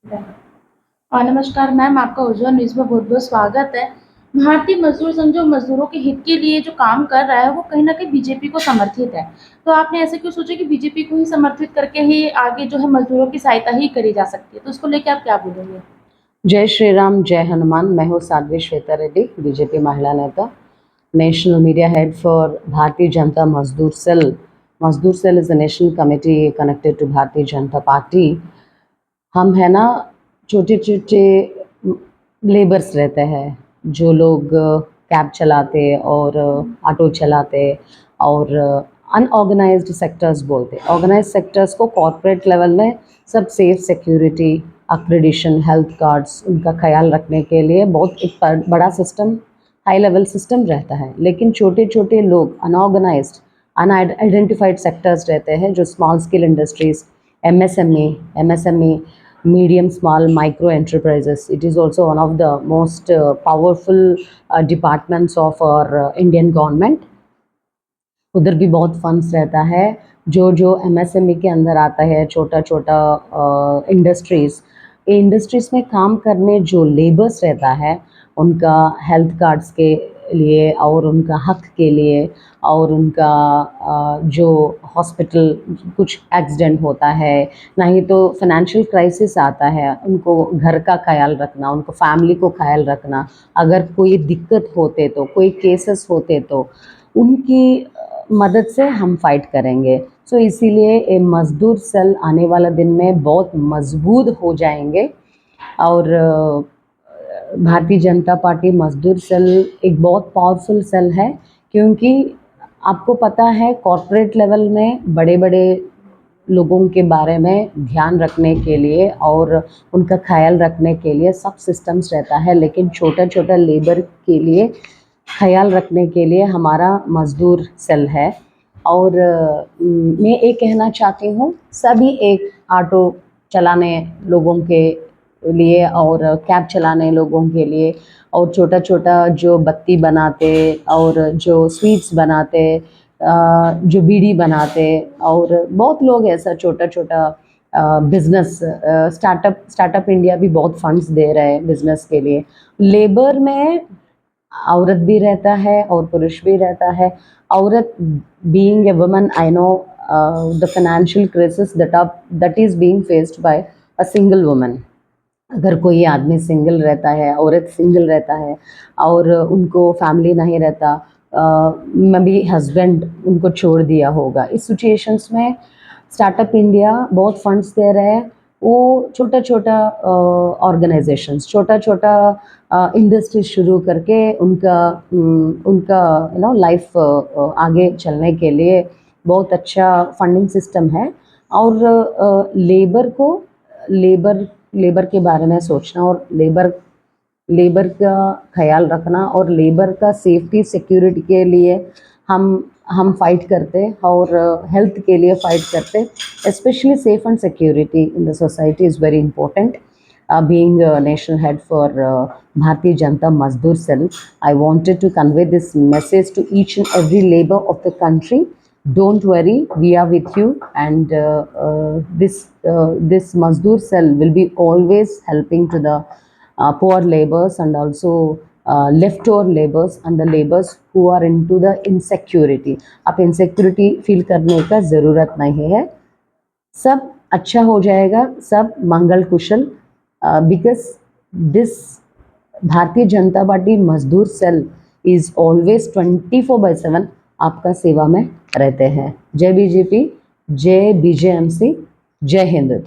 नमस्कार मैम, आपका उज्ज्वल न्यूज़ में बहुत-बहुत स्वागत है। भारतीय मज़दूर संघ जो मज़दूरों के हित के लिए जो काम कर रहा है, वो कहीं न कहीं बीजेपी को समर्थित है। तो आपने ऐसे क्यों सोचा कि बीजेपी को ही समर्थित करके ही आगे जो है मज़दूरों की सहायता ही करी जा सकती है? तो उसको लेके आप क्या बोलेंगे? जय श्री राम, जय हनुमान। मैं हूँ साध्वी श्वेता रेड्डी, बीजेपी महिला नेता, national media head for Bharatiya Janata Mazdoor cell. Mazdoor cell is a national committee connected to Bharatiya Janata party. हम है ना, छोटे-छोटे लेबर्स रहते हैं, जो लोग कैब चलाते और ऑटो चलाते और अनऑर्गेनाइज्ड सेक्टर्स बोलते हैं। ऑर्गेनाइज्ड सेक्टर्स को कॉर्पोरेट लेवल में सब safe security, accreditation, health cards उनका ख्याल रखने के लिए बहुत एक बड़ा सिस्टम, हाई लेवल सिस्टम रहता है। लेकिन छोटे-छोटे लोग अनऑर्गेनाइज्ड, अनआइडेंटिफाइड सेक्टर्स रहते हैं, जो small scale industries, MSME, medium, small, micro enterprises. It is also one of the most powerful departments of our Indian government. उधर भी बहुत फंड्स रहता है। जो MSME के अंदर आता है, छोटा छोटा इंडस्ट्रीज़, इंडस्ट्रीज़ में काम करने जो लेबर्स रहता है, उनका हेल्थ कार्ड्स के लिए और उनका हक के लिए और उनका जो हॉस्पिटल कुछ एक्सीडेंट होता है, नहीं तो फाइनेंशियल क्राइसिस आता है, उनको घर का ख्याल रखना, उनको फैमिली को ख्याल रखना, अगर कोई दिक्कत होते तो, कोई केसेस होते तो उनकी मदद से हम फाइट करेंगे। सो इसीलिए ये मज़दूर सेल आने वाला दिन में बहुत मजबूत हो जाएंगे। और भारतीय जनता पार्टी मज़दूर सेल एक बहुत पावरफुल सेल है, क्योंकि आपको पता है कॉर्पोरेट लेवल में बड़े-बड़े लोगों के बारे में ध्यान रखने के लिए और उनका ख्याल रखने के लिए सब सिस्टम्स रहता है, लेकिन छोटा-छोटा लेबर के लिए ख्याल रखने के लिए हमारा मज़दूर सेल है। और मैं ये कहना चाहती हूँ, सभी एक ऑटो चलाने लोगों के लिए और कैब चलाने लोगों के लिए और छोटा-छोटा जो बत्ती बनाते और जो स्वीट्स बनाते, जो बीड़ी बनाते और बहुत लोग ऐसा छोटा-छोटा बिज़नेस, स्टार्टअप इंडिया भी बहुत फंड्स दे रहे हैं बिज़नेस के लिए। लेबर में औरत भी रहता है और पुरुष भी रहता है। औरत being a woman, I know the financial crisis that is being faced by a single woman. अगर कोई आदमी सिंगल रहता है, औरत सिंगल रहता है और उनको फैमिली नहीं रहता, मे बी हस्बैंड उनको छोड़ दिया होगा, इस सिचुएशंस में स्टार्टअप इंडिया बहुत फंड्स दे रहे हैं। वो छोटा-छोटा ऑर्गेनाइजेशंस, छोटा-छोटा इंडस्ट्रीज शुरू करके उनका लाइफ आगे चलने के लिए बहुत अच्छा फंडिंग सिस्टम है। और लेबर लेबर के बारे में सोचना और लेबर का ख्याल रखना और लेबर का सेफ्टी सिक्योरिटी के लिए हम फाइट करते और हेल्थ के लिए फाइट करते। Specially safe and security in the society is very important. Being a national head for Bharatiya Janata Mazdoor Cell, I wanted to convey this message to each and every labor of the country. Don't worry, we are with you, and this Mazdoor Cell will be always helping to the poor laborers and also leftover laborers and the laborers who are into the insecurity. आप insecurity feel करने का ज़रूरत नहीं है, सब अच्छा हो जाएगा, सब मंगल कुशल। बिकॉज दिस भारतीय जनता पार्टी मजदूर सेल इज़ ऑलवेज 24/7 आपका सेवा में रहते हैं। जय बीजेपी, जय BJMC, जय हिंद।